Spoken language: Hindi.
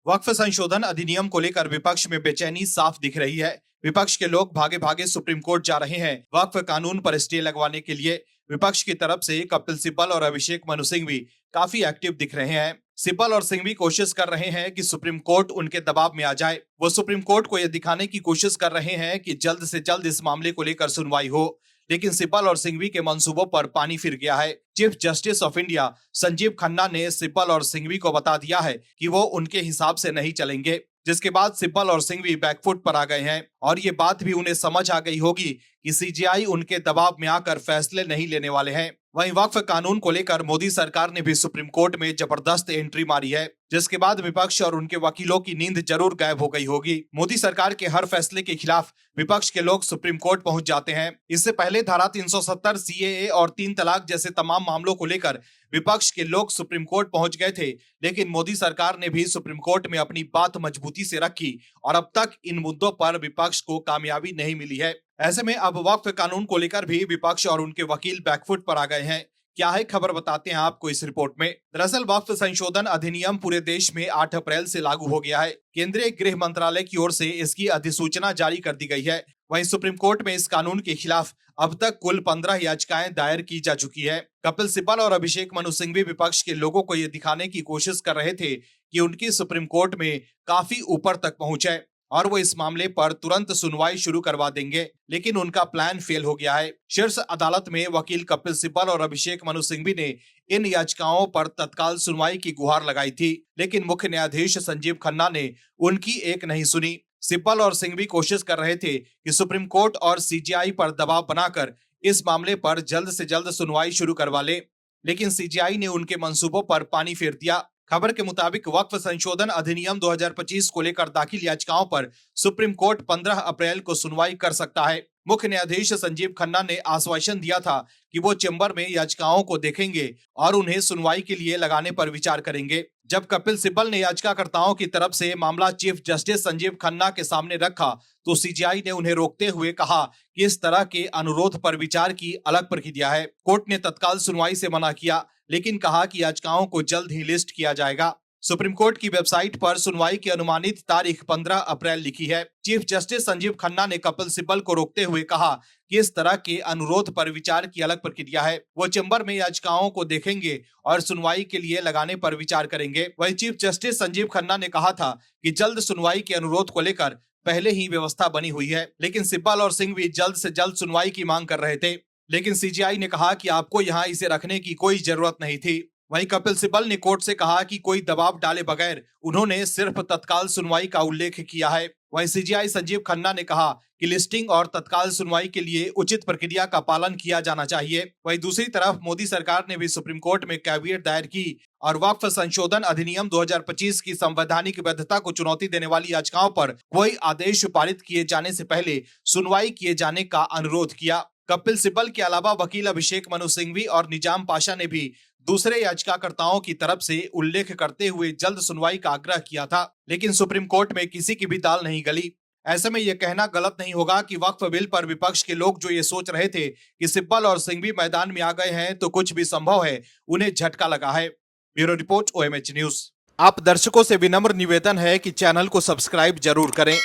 वक्फ संशोधन अधिनियम को लेकर विपक्ष में बेचैनी साफ दिख रही है। विपक्ष के लोग भागे भागे सुप्रीम कोर्ट जा रहे हैं वक्फ कानून पर स्टे लगवाने के लिए। विपक्ष की तरफ से कपिल सिब्बल और अभिषेक मनु सिंघवी काफी एक्टिव दिख रहे हैं। सिब्बल और सिंघवी कोशिश कर रहे हैं कि सुप्रीम कोर्ट उनके दबाव में आ जाए। वो सुप्रीम कोर्ट को यह दिखाने की कोशिश कर रहे हैं कि जल्द से जल्द इस मामले को लेकर सुनवाई हो, लेकिन सिब्बल और सिंघवी के मंसूबों पर पानी फिर गया है। Chief justice of India Sanjeev Khanna ने सिब्बल और सिंघवी को बता दिया है कि वो उनके हिसाब से नहीं चलेंगे, जिसके बाद सिब्बल और सिंघवी बैकफुट पर आ गए हैं और ये बात भी उन्हें समझ आ गई होगी कि सीजेआई उनके दबाव में आकर फैसले नहीं लेने वाले हैं। वहीं वक्फ कानून को लेकर मोदी सरकार ने भी सुप्रीम कोर्ट में जबरदस्त एंट्री मारी है, जिसके बाद विपक्ष और उनके वकीलों की नींद जरूर गायब हो गई होगी। मोदी सरकार के हर फैसले के खिलाफ विपक्ष के लोग सुप्रीम कोर्ट पहुंच जाते हैं। इससे पहले धारा 370 सीएए और 3 तलाक जैसे तमाम मामलों को लेकर विपक्ष के लोग सुप्रीम कोर्ट पहुंच गए थे, लेकिन मोदी सरकार ने भी सुप्रीम कोर्ट में अपनी बात मजबूती से रखी और अब तक इन मुद्दों पर विपक्ष को कामयाबी नहीं मिली है। ऐसे में अब वक्फ कानून को लेकर भी विपक्ष और उनके वकील बैकफुट पर आ गए हैं। क्या है खबर, बताते हैं आपको इस रिपोर्ट में। दरअसल वक्फ संशोधन अधिनियम पूरे देश में 8 अप्रैल से लागू हो गया है। केंद्रीय गृह मंत्रालय की ओर से इसकी अधिसूचना जारी कर दी गई है। वहीं सुप्रीम कोर्ट में इस कानून के खिलाफ अब तक कुल 15 याचिकाएं दायर की जा चुकी है। कपिल सिब्बल और अभिषेक मनु सिंघवी विपक्ष के लोगों को ये दिखाने की कोशिश कर रहे थे कि उनकी सुप्रीम कोर्ट में काफी ऊपर तक पहुंच है और वो इस मामले पर तुरंत सुनवाई शुरू करवा देंगे, लेकिन उनका प्लान फेल हो गया है। शीर्ष अदालत में वकील कपिल सिब्बल और अभिषेक मनु सिंघवी ने इन याचिकाओं पर तत्काल सुनवाई की गुहार लगाई थी, लेकिन मुख्य न्यायाधीश संजीव खन्ना ने उनकी एक नहीं सुनी। सिब्बल और सिंघवी कोशिश कर रहे थे कि सुप्रीम कोर्ट और सीजेआई पर दबाव बनाकर इस मामले पर जल्द से जल्द सुनवाई शुरू करवा ले, लेकिन सीजेआई ने उनके मंसूबों पर पानी फेर दिया। खबर के मुताबिक वक्फ संशोधन अधिनियम 2025 को लेकर दाखिल याचिकाओं पर सुप्रीम कोर्ट 15 अप्रैल को सुनवाई कर सकता है। मुख्य न्यायाधीश संजीव खन्ना ने आश्वासन दिया था कि वो चेंबर में याचिकाओं को देखेंगे और उन्हें सुनवाई के लिए लगाने पर विचार करेंगे। जब कपिल सिब्बल ने याचिकाकर्ताओं की तरफ से मामला चीफ जस्टिस संजीव खन्ना के सामने रखा तो सीजेआई ने उन्हें रोकते हुए कहा कि इस तरह के अनुरोध पर विचार की अलग प्रक्रिया है। कोर्ट ने तत्काल सुनवाई से मना किया, लेकिन कहा कि याचिकाओं को जल्द ही लिस्ट किया जाएगा। सुप्रीम कोर्ट की वेबसाइट पर सुनवाई की अनुमानित तारीख 15 अप्रैल लिखी है। चीफ जस्टिस संजीव खन्ना ने कपिल सिब्बल को रोकते हुए कहा कि इस तरह के अनुरोध पर विचार की अलग प्रक्रिया है। वो चेंबर में याचिकाओं को देखेंगे और सुनवाई के लिए लगाने पर विचार करेंगे। वहीं चीफ जस्टिस संजीव खन्ना ने कहा था कि जल्द सुनवाई के अनुरोध को लेकर पहले ही व्यवस्था बनी हुई है, लेकिन सिब्बल और सिंघवी जल्द से जल्द सुनवाई की मांग कर रहे थे, लेकिन सीजेआई ने कहा कि आपको यहाँ इसे रखने की कोई जरूरत नहीं थी। वहीं कपिल सिब्बल ने कोर्ट से कहा कि कोई दबाव डाले बगैर उन्होंने सिर्फ तत्काल सुनवाई का उल्लेख किया है। वहीं सीजेआई संजीव खन्ना ने कहा कि लिस्टिंग और तत्काल सुनवाई के लिए उचित प्रक्रिया का पालन किया जाना चाहिए। वहीं दूसरी तरफ मोदी सरकार ने भी सुप्रीम कोर्ट में कैविएट दायर की और वक्फ संशोधन अधिनियम 2025 की संवैधानिक वैधता को चुनौती देने वाली याचिकाओं पर कोई आदेश पारित किए जाने से पहले सुनवाई किए जाने का अनुरोध किया। कपिल सिब्बल के अलावा वकील अभिषेक मनु सिंघवी और निजाम पाशा ने भी दूसरे याचिकाकर्ताओं की तरफ से उल्लेख करते हुए जल्द सुनवाई का आग्रह किया था, लेकिन सुप्रीम कोर्ट में किसी की भी दाल नहीं गली। ऐसे में यह कहना गलत नहीं होगा कि वक्फ बिल पर विपक्ष के लोग जो ये सोच रहे थे कि सिब्बल और सिंघवी मैदान में आ गए हैं तो कुछ भी संभव है, उन्हें झटका लगा है। Bureau report, OMH news. आप दर्शकों से विनम्र निवेदन है कि चैनल को सब्सक्राइब जरूर करें